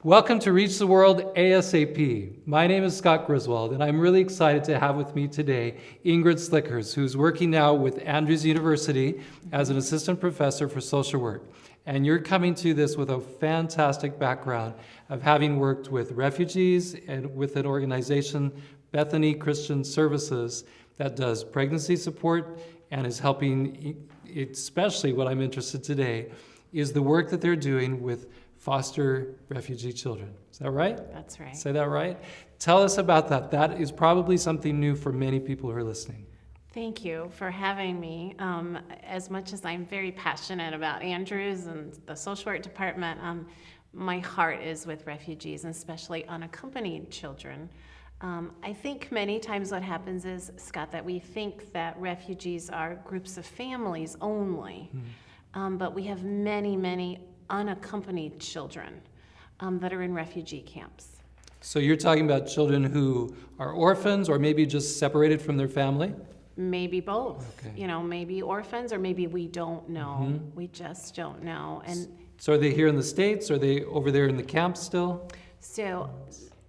Welcome to Reach the World ASAP. My name is Scott Griswold, and I'm really excited to have with me today Ingrid Slikkers, who's working now with Andrews University as an assistant professor for social work. And you're coming to this with a fantastic background of having worked with refugees and with an organization, Bethany Christian Services, that does pregnancy support and is helping, especially what I'm interested today, is the work that they're doing with foster refugee children. Is that right? That's right. Say that right? Tell us about that. That is probably something new for many people who are listening. Thank you for having me. As much as I'm very passionate about Andrews and the social work department, my heart is with refugees, and especially unaccompanied children. I think many times what happens is, Scott, that we think that refugees are groups of families only, but we have many, many unaccompanied children that are in refugee camps. So you're talking about children who are orphans or maybe just separated from their family? Maybe both. Okay. You know, maybe orphans, or maybe we don't know. We just don't know. And So are they here in the States? Are they over there in the camps still? so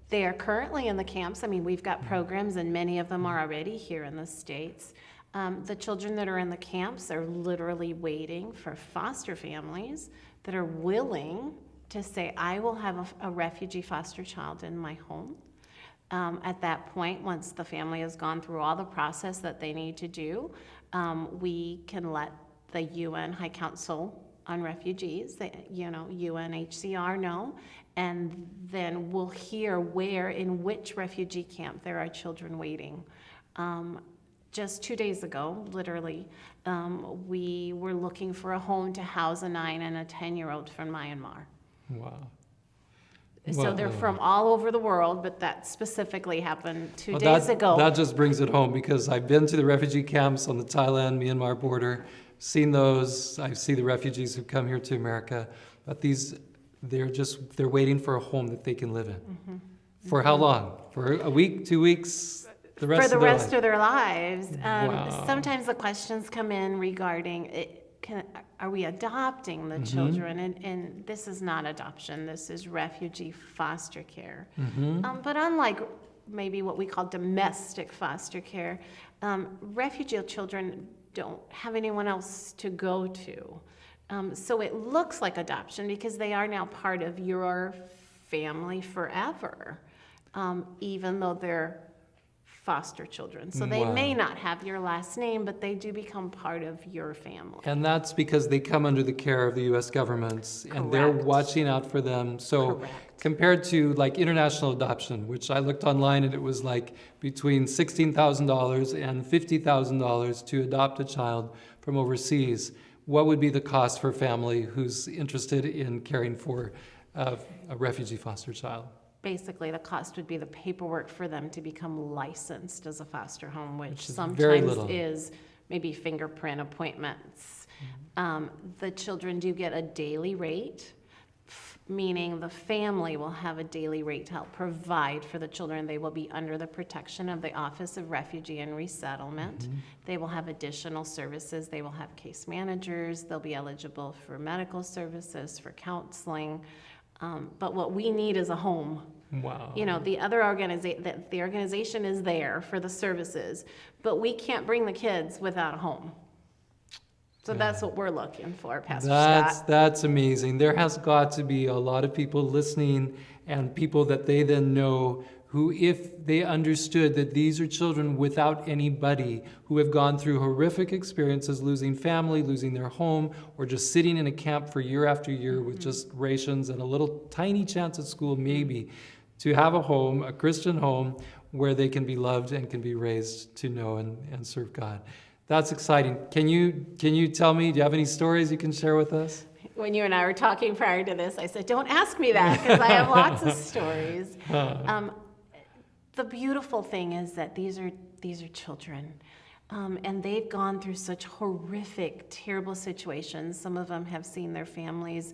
they are currently in the camps. I mean, we've got programs, and many of them are already here in the States. The children that are in the camps are literally waiting for foster families that are willing to say, I will have a refugee foster child in my home. At that point, once the family has gone through all the process that they need to do, we can let the UN High Council on Refugees, UNHCR know, and then we'll hear in which refugee camp there are children waiting. Just 2 days ago, literally, we were looking for a home to house a 9 and a 10-year-old from Myanmar. Wow. So they're from all over the world, but that specifically happened 2 Well, days ago. That just brings it home, because I've been to the refugee camps on the Thailand-Myanmar border, seen those. I see the refugees who come here to America, but they're waiting for a home that they can live in. For how long? For a week, 2 weeks? The rest For the rest life? of their lives. Wow. Sometimes the questions come in regarding, are we adopting the children? And this is not adoption, this is refugee foster care. But unlike maybe what we call domestic foster care, refugee children don't have anyone else to go to. So it looks like adoption because they are now part of your family forever, even though they're foster children. So they may not have your last name, but they do become part of your family. And that's because they come under the care of the U.S. government, and they're Correct. watching out for them. So Correct. compared to like international adoption, which I looked online and it was like between $16,000 and $50,000 to adopt a child from overseas, what would be the cost for a family who's interested in caring for a refugee foster child? Basically, the cost would be the paperwork for them to become licensed as a foster home, which is very sometimes little. is maybe fingerprint appointments. The children do get a daily rate, meaning the family will have a daily rate to help provide for the children. They will be under the protection of the Office of Refugee and Resettlement. They will have additional services. They will have case managers. They'll be eligible for medical services, for counseling. But what we need is a home. Wow. You know, the organization is there for the services, but we can't bring the kids without a home. So that's what we're looking for, Pastor Scott. That's amazing. There has got to be a lot of people listening, and people that they then know who, if they understood that these are children without anybody, who have gone through horrific experiences, losing family, losing their home, or just sitting in a camp for year after year with just rations and a little tiny chance at school maybe, to have a home, a Christian home, where they can be loved and can be raised to know and serve God. That's exciting. Can you tell me, do you have any stories you can share with us? When you and I were talking prior to this, I said, don't ask me that, because I have lots of stories. The beautiful thing is that these are children, and they've gone through such horrific, terrible situations. Some of them have seen their families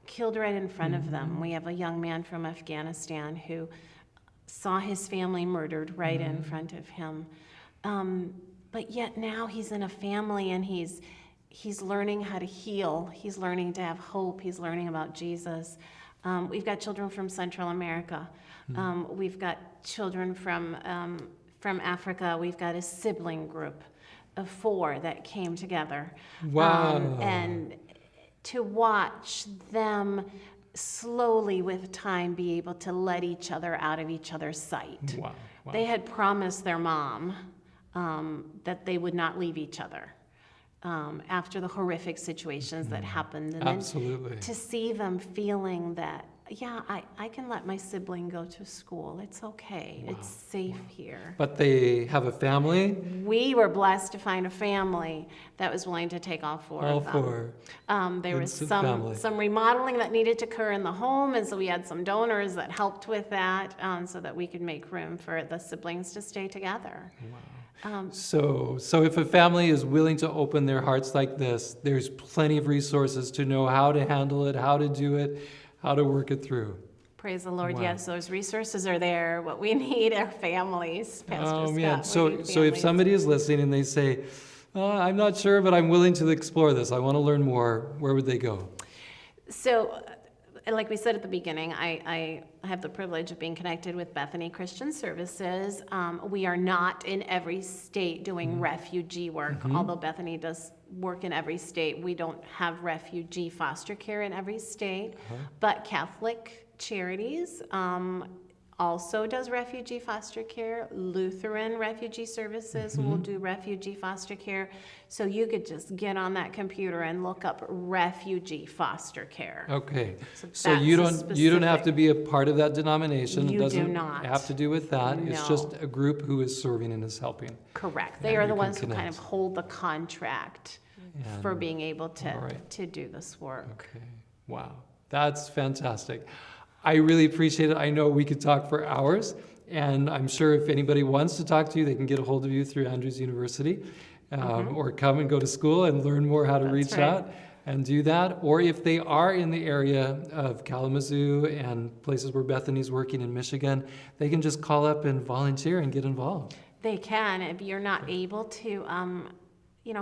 killed right in front of them. We have a young man from Afghanistan who saw his family murdered right in front of him. But yet now he's in a family, and he's learning how to heal. He's learning to have hope. He's learning about Jesus. We've got children from Central America. We've got children from Africa. We've got a sibling group of 4 that came together. Wow. And to watch them slowly with time be able to let each other out of each other's sight. Wow. Wow. They had promised their mom that they would not leave each other after the horrific situations that happened. And Absolutely. then to see them feeling that, yeah, I can let my sibling go to school. It's okay. It's safe here. But they have a family? We were blessed to find a family that was willing to take all 4 All of them. 4. There was Instant some family. remodeling that needed to occur in the home, and so we had some donors that helped with that, so that we could make room for the siblings to stay together. So if a family is willing to open their hearts like this, there's plenty of resources to know how to handle it, how to do it, how to work it through. Praise the Lord. Wow. Yes, those resources are there. What we need are families, Pastor Oh Scott. man, We so need if families. somebody is listening and they say, I'm not sure, but I'm willing to explore this, I want to learn more, where would they go? So, like we said at the beginning, I have the privilege of being connected with Bethany Christian Services. We are not in every state doing refugee work, although Bethany does work in every state. We don't have refugee foster care in every state, but Catholic Charities also does refugee foster care. Lutheran Refugee Services will do refugee foster care. So you could just get on that computer and look up refugee foster care. Okay, so that's you a don't have specific- to be a part of that denomination. You It do doesn't not. have to do with that. It's No. just a group who is serving and is helping. Correct. Yeah, They are you the can ones who kind connect. of hold the contract for And- being able all right. to do this work. Okay, wow, that's fantastic. I really appreciate it. I know we could talk for hours, and I'm sure if anybody wants to talk to you, they can get a hold of you through Andrews University, or come and go to school and learn more how to That's reach right. out and do that. Or if they are in the area of Kalamazoo and places where Bethany's working in Michigan, they can just call up and volunteer and get involved. They can. If you're not able to,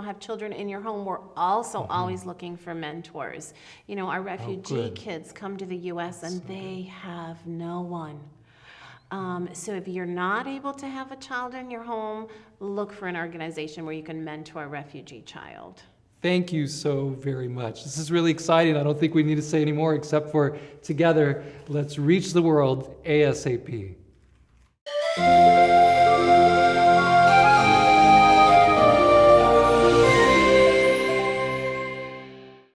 have children in your home, we're also always looking for mentors. Our refugee good. kids come to the U.S. and they have no one. So if you're not able to have a child in your home, look for an organization where you can mentor a refugee child. Thank you so very much. This is really exciting. I don't think we need to say any more except for together, let's reach the world ASAP.